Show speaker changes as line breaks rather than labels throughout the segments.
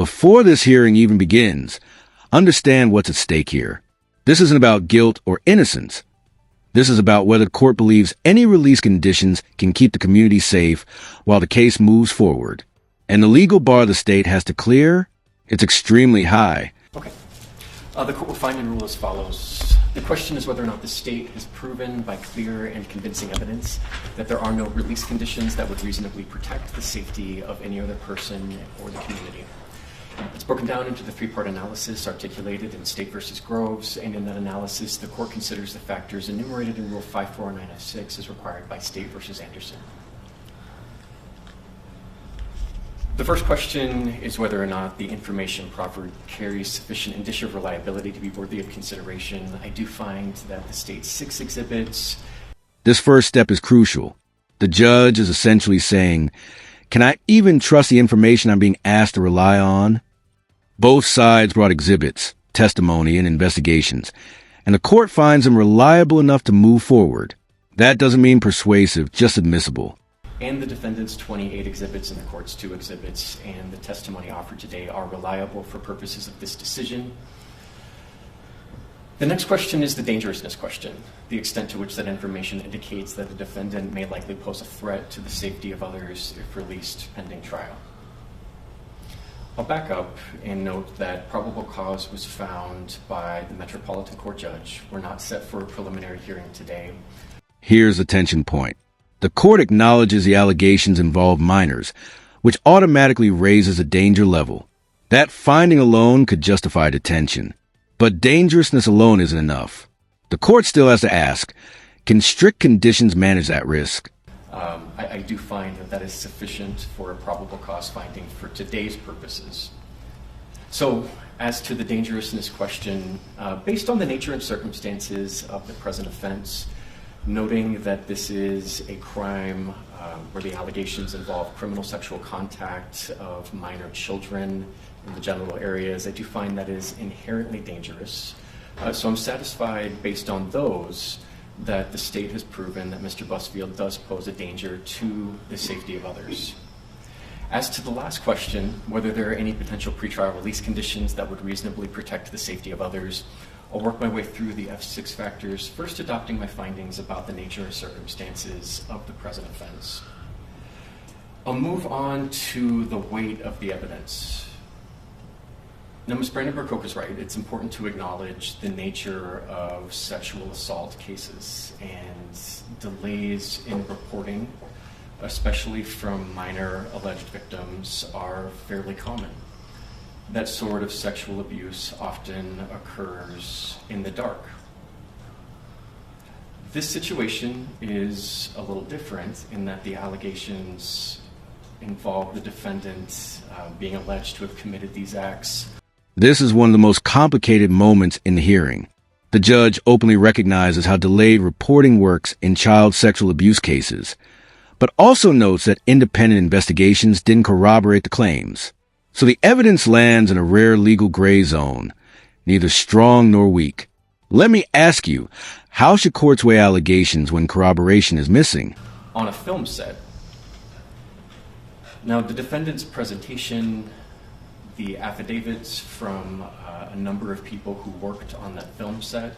before this hearing even begins, understand what's at stake here. This isn't about guilt or innocence. This is about whether the court believes any release conditions can keep the community safe while the case moves forward. And the legal bar the state has to clear, it's extremely high.
Okay. The court will find and rule as follows. The question is whether or not the state has proven by clear and convincing evidence that there are no release conditions that would reasonably protect the safety of any other person or the community. It's broken down into the three-part analysis articulated in State v. Groves, and in that analysis, the court considers the factors enumerated in Rule 549F6 as required by State v. Anderson. The first question is whether or not the information proffered carries sufficient indicia of reliability to be worthy of consideration. I do find that the state's 6 exhibits.
This first step is crucial. The judge is essentially saying, can I even trust the information I'm being asked to rely on? Both sides brought exhibits, testimony, and investigations, and the court finds them reliable enough to move forward. That doesn't mean persuasive, just admissible.
And the defendant's 28 exhibits and the court's 2 exhibits and the testimony offered today are reliable for purposes of this decision. The next question is the dangerousness question, the extent to which that information indicates that the defendant may likely pose a threat to the safety of others if released pending trial. I'll back up and note that probable cause was found by the Metropolitan Court judge. We're not set for a preliminary hearing today.
Here's the tension point. The court acknowledges the allegations involve minors, which automatically raises a danger level. That finding alone could justify detention. But dangerousness alone isn't enough. The court still has to ask, can strict conditions manage that risk?
I do find that that is sufficient for a probable cause finding for today's purposes. So, as to the dangerousness question, based on the nature and circumstances of the present offense, noting that this is a crime where the allegations involve criminal sexual contact of minor children in the genital areas, I do find that is inherently dangerous. So I'm satisfied based on those that the state has proven that Mr. Busfield does pose a danger to the safety of others. As to the last question, whether there are any potential pretrial release conditions that would reasonably protect the safety of others, I'll work my way through the F6 factors, first adopting my findings about the nature and circumstances of the present offense. I'll move on to the weight of the evidence. Now, Ms. Brandenburg-Koch is right. It's important to acknowledge the nature of sexual assault cases, and delays in reporting, especially from minor alleged victims, are fairly common. That sort of sexual abuse often occurs in the dark. This situation is a little different in that the allegations involve the defendant being alleged to have committed these acts.
This is one of the most complicated moments in the hearing. The judge openly recognizes how delayed reporting works in child sexual abuse cases, but also notes that independent investigations didn't corroborate the claims. So the evidence lands in a rare legal gray zone, neither strong nor weak. Let me ask you, how should courts weigh allegations when corroboration is missing?
On a film set. Now, the defendant's presentation, the affidavits from a number of people who worked on that film set,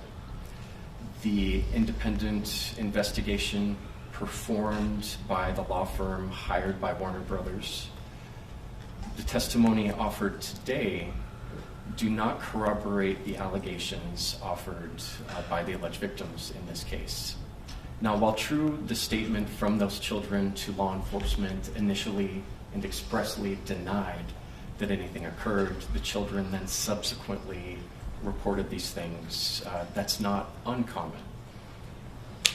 the independent investigation performed by the law firm hired by Warner Brothers, the testimony offered today do not corroborate the allegations offered by the alleged victims in this case. Now, while true, the statement from those children to law enforcement initially and expressly denied that anything occurred, the children then subsequently reported these things. That's not uncommon.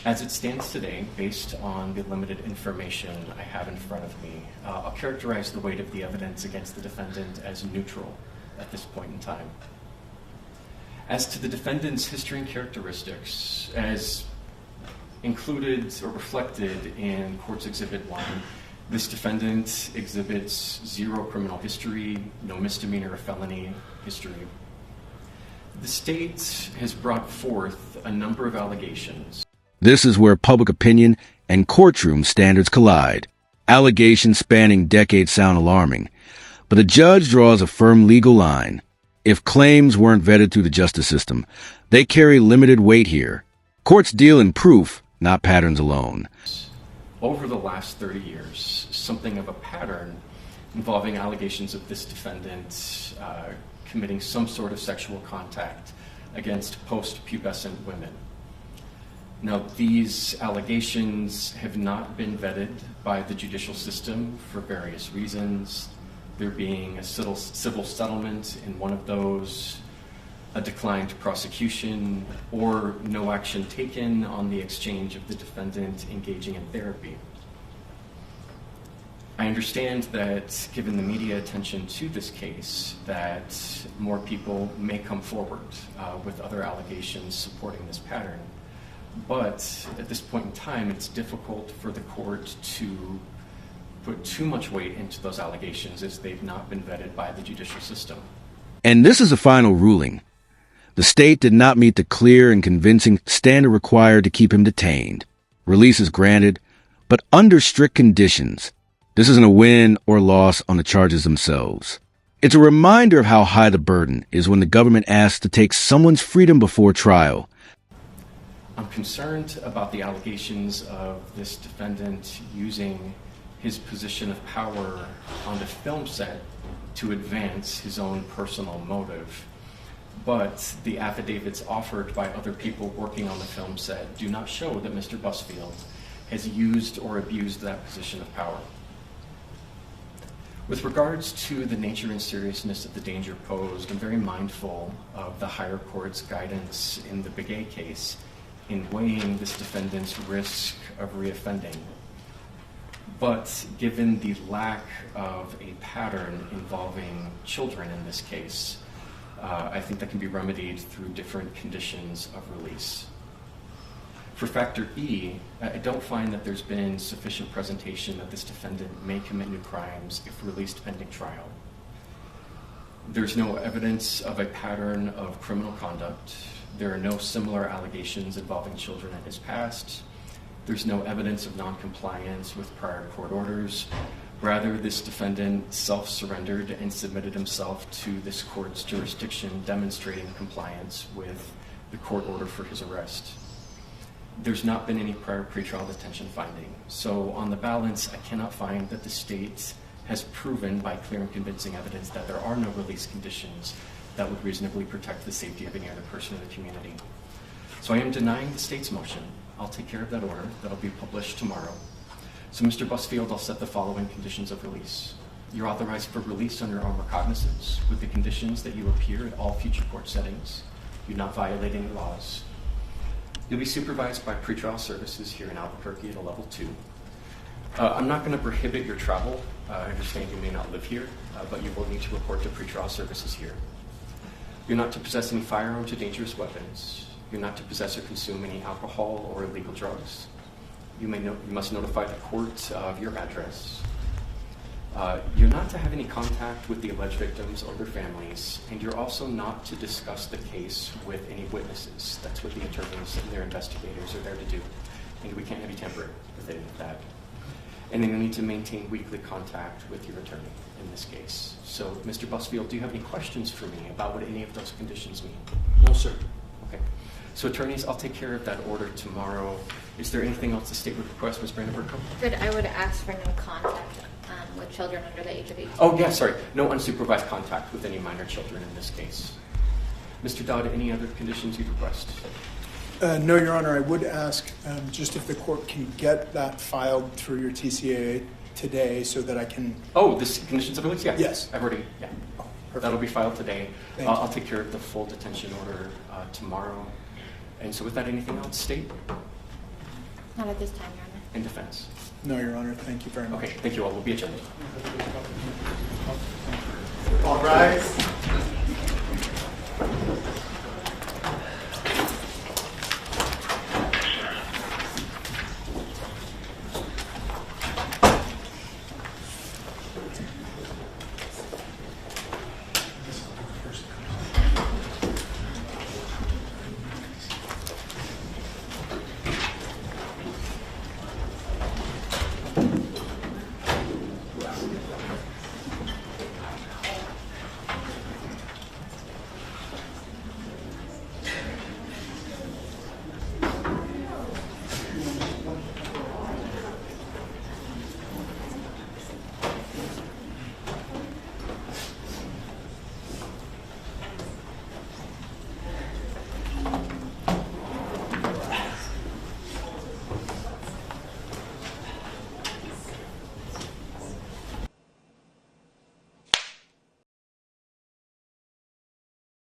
As it stands today, based on the limited information I have in front of me, I'll characterize the weight of the evidence against the defendant as neutral at this point in time. As to the defendant's history and characteristics, as included or reflected in Court's Exhibit 1, this defendant exhibits zero criminal history, no misdemeanor or felony history. The state has brought forth a number of allegations.
This is where public opinion and courtroom standards collide. Allegations spanning decades sound alarming, But the judge draws a firm legal line. If claims weren't vetted through the justice system, they carry limited weight here. Courts deal in proof, not patterns alone.
Over the last 30 years, something of a pattern involving allegations of this defendant committing some sort of sexual contact against post-pubescent women. Now, these allegations have not been vetted by the judicial system for various reasons. There being a civil settlement in one of those, a declined prosecution, or no action taken on the exchange of the defendant engaging in therapy. I understand that given the media attention to this case, that more people may come forward with other allegations supporting this pattern. But at this point in time, it's difficult for the court to put too much weight into those allegations as they've not been vetted by the judicial system.
And this is a final ruling. The state did not meet the clear and convincing standard required to keep him detained. Release is granted, but under strict conditions. This isn't a win or loss on the charges themselves. It's a reminder of how high the burden is when the government asks to take someone's freedom before trial.
I'm concerned about the allegations of this defendant using his position of power on the film set to advance his own personal motive. But the affidavits offered by other people working on the film set do not show that Mr. Busfield has used or abused that position of power. With regards to the nature and seriousness of the danger posed, I'm very mindful of the higher court's guidance in the Begay case in weighing this defendant's risk of reoffending. But given the lack of a pattern involving children in this case, I think that can be remedied through different conditions of release. For factor E, I don't find that there's been sufficient presentation that this defendant may commit new crimes if released pending trial. There's no evidence of a pattern of criminal conduct. There are no similar allegations involving children in his past. There's no evidence of non-compliance with prior court orders. Rather, this defendant self-surrendered and submitted himself to this court's jurisdiction, demonstrating compliance with the court order for his arrest. There's not been any prior pretrial detention finding. So on the balance, I cannot find that the state has proven by clear and convincing evidence that there are no release conditions that would reasonably protect the safety of any other person in the community. So I am denying the state's motion. I'll take care of that order. That'll be published tomorrow. So Mr. Busfield, I'll set the following conditions of release. You're authorized for release on your own recognizance with the conditions that you appear at all future court settings. You not violate any laws. You'll be supervised by pretrial services here in Albuquerque at a level 2. I'm not going to prohibit your travel. I understand you may not live here, but you will need to report to pretrial services here. You're not to possess any firearms or dangerous weapons. You're not to possess or consume any alcohol or illegal drugs. You must notify the court of your address. You're not to have any contact with the alleged victims or their families, and you're also not to discuss the case with any witnesses. That's what the attorneys and their investigators are there to do, and we can't have you tamper with any of that. And then you'll need to maintain weekly contact with your attorney in this case. So, Mr. Busfield, do you have any questions for me about what any of those conditions mean?
No, sir.
Okay. So, attorneys, I'll take care of that order tomorrow. Is there anything else the state would request, Ms. Brandenburg?
Good. I would ask for no contact with children under the age of 18.
Oh, yeah, sorry. No unsupervised contact with any minor children in this case. Mr. Dodd, any other conditions you'd request?
No, Your Honor. I would ask just if the court can get that filed through your TCAA today so that I can...
Oh, this conditions of release? Yeah.
Yes.
I've already, yeah.
Perfect.
That'll be filed today.
Thank you.
I'll take care of the full detention order tomorrow. And so with that, anything else, state?
Not at this time, Your Honor.
In defense?
No, Your Honor. Thank you very much.
Okay, thank you all. We'll be adjourned.
All rise.